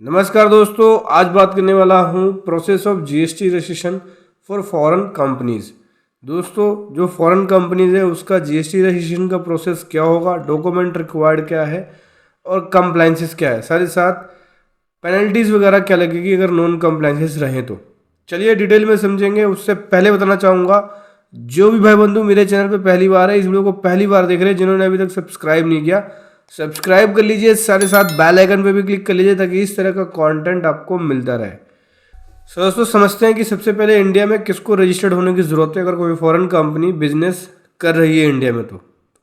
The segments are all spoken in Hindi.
नमस्कार दोस्तों, आज बात करने वाला हूँ process of GST registration for foreign companies. दोस्तों, जो फॉरेन कंपनीज है उसका जीएसटी रजिस्ट्रेशन का प्रोसेस क्या होगा, डॉक्यूमेंट रिक्वायर्ड क्या है और कंप्लाइंसेस क्या है, साथ ही साथ पेनल्टीज वगैरह क्या लगेगी अगर नॉन कंप्लाइंसेस रहें तो। चलिए डिटेल में समझेंगे। उससे पहले बताना चाहूँगा, जो भी भाई बंधु मेरे चैनल पे पहली बार है, इस वीडियो को पहली बार देख रहे हैं, जिन्होंने अभी तक सब्सक्राइब नहीं किया सब्सक्राइब कर लीजिए, साथ ही साथ बेल आइकन पे भी क्लिक कर लीजिए ताकि इस तरह का कंटेंट आपको मिलता रहे। सो दोस्तों, समझते हैं कि सबसे पहले इंडिया में किसको रजिस्टर्ड होने की ज़रूरत है। अगर कोई फॉरेन कंपनी बिजनेस कर रही है इंडिया में, तो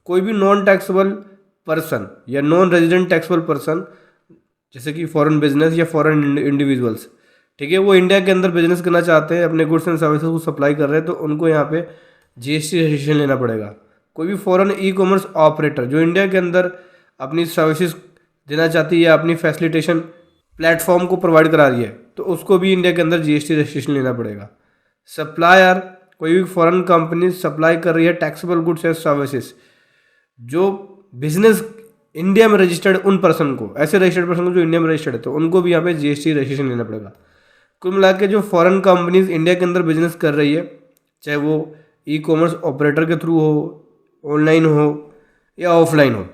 कोई भी नॉन टैक्सेबल पर्सन या नॉन रेजिडेंट टैक्सेबल पर्सन, जैसे कि फॉरेन बिजनेस या फॉरेन इंडिविजुअल्स, ठीक है, वो इंडिया के अंदर बिजनेस करना चाहते हैं, अपने गुड्स एंड सर्विसेज को सप्लाई कर रहे हैं, तो उनको यहाँ पे जीएसटी रजिस्ट्रेशन लेना पड़ेगा। कोई भी फॉरेन ई कॉमर्स ऑपरेटर जो इंडिया के अंदर अपनी सर्विसेज देना चाहती है या अपनी फैसिलिटेशन प्लेटफॉर्म को प्रोवाइड करा रही है, तो उसको भी इंडिया के अंदर जीएसटी रजिस्ट्रेशन लेना पड़ेगा। सप्लायर, कोई भी फॉरेन कंपनी सप्लाई कर रही है टैक्सेबल गुड्स एंड सर्विसेज, जो बिजनेस इंडिया में रजिस्टर्ड उन पर्सन को, ऐसे रजिस्टर्ड पर्सन को जो इंडिया में रजिस्टर्ड है, तो उनको भी यहाँ पे जीएसटी रजिस्ट्रेशन लेना पड़ेगा। कुल मिला के जो फॉरेन कंपनीज इंडिया के अंदर बिजनेस कर रही है, चाहे वो ई कॉमर्स ऑपरेटर के थ्रू हो, ऑनलाइन हो या ऑफलाइन हो,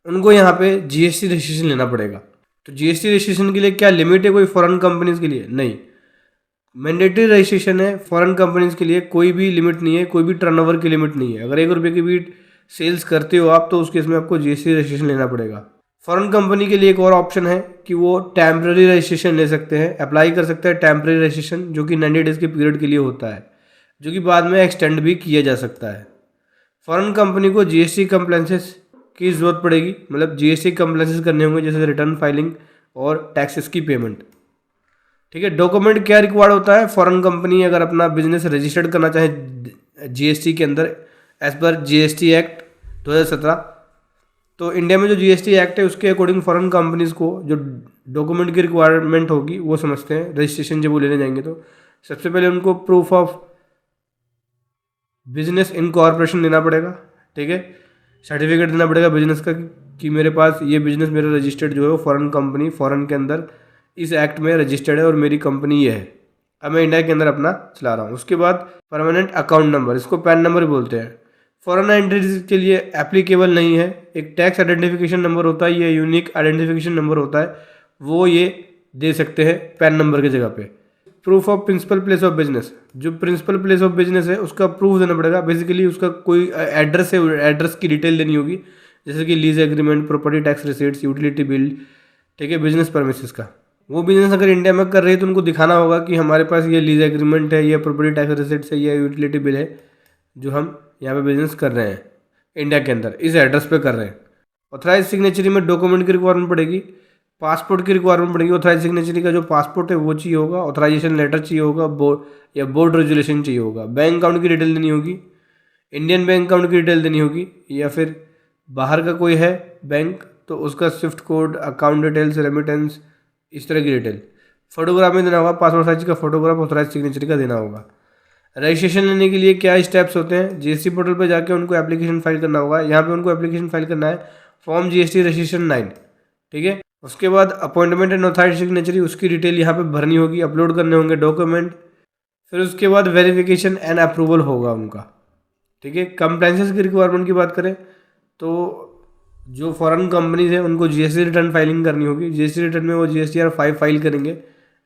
उनको यहाँ पे जीएसटी रजिस्ट्रेशन लेना पड़ेगा। तो जीएसटी रजिस्ट्रेशन के लिए क्या लिमिट है कोई फॉरेन कंपनीज के लिए? नहीं, मैंडेटरी रजिस्ट्रेशन है फॉरेन कंपनीज के लिए। कोई भी लिमिट नहीं है, कोई भी टर्नओवर की लिमिट नहीं है। अगर ₹1 की भी सेल्स करते हो आप, तो उस केस में आपको जीएसटी रजिस्ट्रेशन लेना पड़ेगा। फॉरेन कंपनी के लिए एक और ऑप्शन है कि वो टेम्प्रेरी रजिस्ट्रेशन ले सकते हैं, अप्लाई कर सकते हैं टेम्प्रेरी रजिस्ट्रेशन, जो कि 90 डेज़ के पीरियड के लिए होता है, जो कि बाद में एक्सटेंड भी किया जा सकता है। फॉरेन कंपनी को जीएसटी कंप्लायंसेस की ज़रूरत पड़ेगी, मतलब जीएसटी कंप्लायंसेस करने होंगे, जैसे रिटर्न फाइलिंग और टैक्सेस की पेमेंट। ठीक है, डॉक्यूमेंट क्या रिक्वायर्ड होता है? फॉरेन कंपनी अगर अपना बिजनेस रजिस्टर्ड करना चाहे जीएसटी के अंदर एज पर जीएसटी एक्ट 2017, तो इंडिया में जो जीएसटी एक्ट है उसके अकॉर्डिंग फॉरेन कंपनीज को जो डॉक्यूमेंट की रिक्वायरमेंट होगी वो समझते हैं रजिस्ट्रेशन जब वो लेने जाएंगे। तो सबसे पहले उनको प्रूफ ऑफ बिजनेस इनकॉर्पोरेशन देना पड़ेगा, ठीक है, सर्टिफिकेट देना पड़ेगा बिजनेस का कि मेरे पास ये बिजनेस मेरा रजिस्टर्ड जो है वो फॉरेन कंपनी फॉरेन के अंदर इस एक्ट में रजिस्टर्ड है और मेरी कंपनी ये है, अब मैं इंडिया के अंदर अपना चला रहा हूँ। उसके बाद परमानेंट अकाउंट नंबर, इसको पैन नंबर बोलते हैं, फॉरेन एंटिटीज के लिए एप्लीकेबल नहीं है। एक टैक्स आइडेंटिफिकेशन नंबर होता है, ये यूनिक आइडेंटिफिकेशन नंबर होता है, वो ये दे सकते हैं पैन नंबर की जगह पे। Proof of principal place of business, जो प्रिंसिपल प्लेस ऑफ बिजनेस है उसका प्रूफ देना पड़ेगा। बेसिकली उसका कोई एड्रेस है, एड्रेस की डिटेल देनी होगी, जैसे कि lease agreement, property tax receipts, utility bill, ठीक है, बिजनेस परमिसेस का। वो बिजनेस अगर इंडिया में कर रही है तो उनको दिखाना होगा कि हमारे पास ये लीज एग्रीमेंट है, ये प्रॉपर्टी टैक्स रिसीट्स है, ये यूटिलिटी बिल है, जो हम यहाँ पे बिजनेस कर रहे हैं इंडिया के अंदर, इस एड्रेस पे कर रहे हैं। ऑथराइज सिग्नेचरी में डॉक्यूमेंट की रिक्वायरमेंट पड़ेगी, पासपोर्ट की रिक्वायरमेंट पड़ेगी। ऑथराइज सिग्नेचरी का जो पासपोर्ट है वो चाहिए होगा, ऑथराइजेशन लेटर चाहिए होगा, बोर्ड रेजुलेशन चाहिए होगा, बैंक अकाउंट की डिटेल देनी होगी, इंडियन बैंक अकाउंट की डिटेल देनी होगी, या फिर बाहर का कोई है बैंक तो उसका Swift code, account details, remittance, इस तरह की डिटेल। फोटोग्राफ में देना होगा, पासपोर्ट साइज का फोटोग्राफ ऑथराइज सिग्नेचरी का देना होगा। रजिस्ट्रेशन लेने के लिए क्या स्टेप्स होते हैं? जीएसटी पोर्टल पर जाके उनको एप्लीकेशन फाइल करना होगा। यहाँ पे उनको एप्लीकेशन फाइल करना है फॉर्म जीएसटी रजिस्ट्रेशन 9, ठीक है। उसके बाद अपॉइंटमेंट एंड ऑथराइज सिग्नेचरी, उसकी डिटेल यहाँ पे भरनी होगी, अपलोड करने होंगे डॉक्यूमेंट। फिर उसके बाद वेरिफिकेशन एंड अप्रूवल होगा उनका, ठीक है। कंप्लायंसेस की रिक्वायरमेंट की बात करें तो जो फॉरेन कंपनीज है उनको जीएसटी रिटर्न फाइलिंग करनी होगी। जीएसटी रिटर्न में वो जीएसटीआर 5 फाइल करेंगे,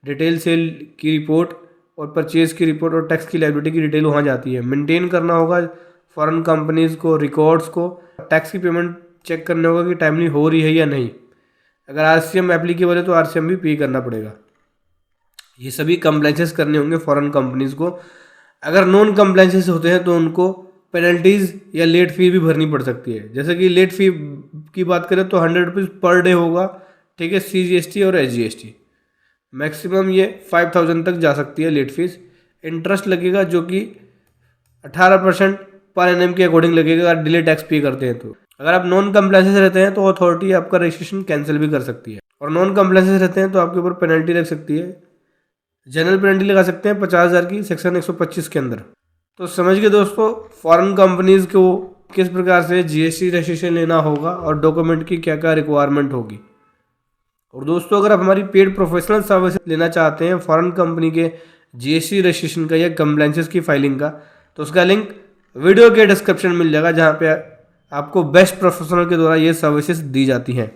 डिटेल सेल की रिपोर्ट और परचेज की रिपोर्ट और टैक्स की लायबिलिटी की डिटेल वहाँ जाती है। मेंटेन करना होगा फॉरेन कंपनीज को रिकॉर्ड्स को, टैक्स की पेमेंट चेक करना होगा कि टाइमली हो रही है या नहीं। अगर आरसीएम एप्लीकेबल है तो आरसीएम भी पे करना पड़ेगा। ये सभी कंप्लायंसेस करने होंगे फॉरेन कंपनीज को। अगर नॉन कंप्लायंसेस होते हैं तो उनको पेनल्टीज़ या लेट फी भी भरनी पड़ सकती है। जैसे कि लेट फी की बात करें तो ₹100 पर डे होगा, ठीक है, CGST और SGST। मैक्सिमम ये 5000 तक जा सकती है लेट फीस। इंटरेस्ट लगेगा जो कि 18% पर एनएम के अकॉर्डिंग लगेगा अगर डिले टैक्स पे करते हैं तो। अगर आप नॉन कंप्लायंसेस रहते हैं तो अथॉरिटी आपका रजिस्ट्रेशन कैंसिल भी कर सकती है, और नॉन कंप्लायंसेस रहते हैं तो आपके ऊपर पेनल्टी लग सकती है। जनरल पेनल्टी लगा सकते हैं 50,000 की, सेक्शन 125 के अंदर। तो समझ गए दोस्तों, फॉरेन कंपनीज को किस प्रकार से जीएसटी रजिस्ट्रेशन लेना होगा और डॉक्यूमेंट की क्या क्या रिक्वायरमेंट होगी। और दोस्तों अगर आप हमारी पेड प्रोफेशनल सर्विस लेना चाहते हैं फॉरेन कंपनी के जीएसटी रजिस्ट्रेशन का या कंप्लायंसेस की फाइलिंग का, तो उसका लिंक वीडियो के डिस्क्रिप्शन में मिल जाएगा, जहाँ पे आपको बेस्ट प्रोफेशनल के द्वारा ये सर्विसेज दी जाती हैं।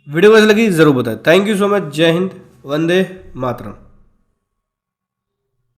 वीडियो कैसी लगी ज़रूर बताएं। Thank you so much. जय हिंद, वंदे मातरम।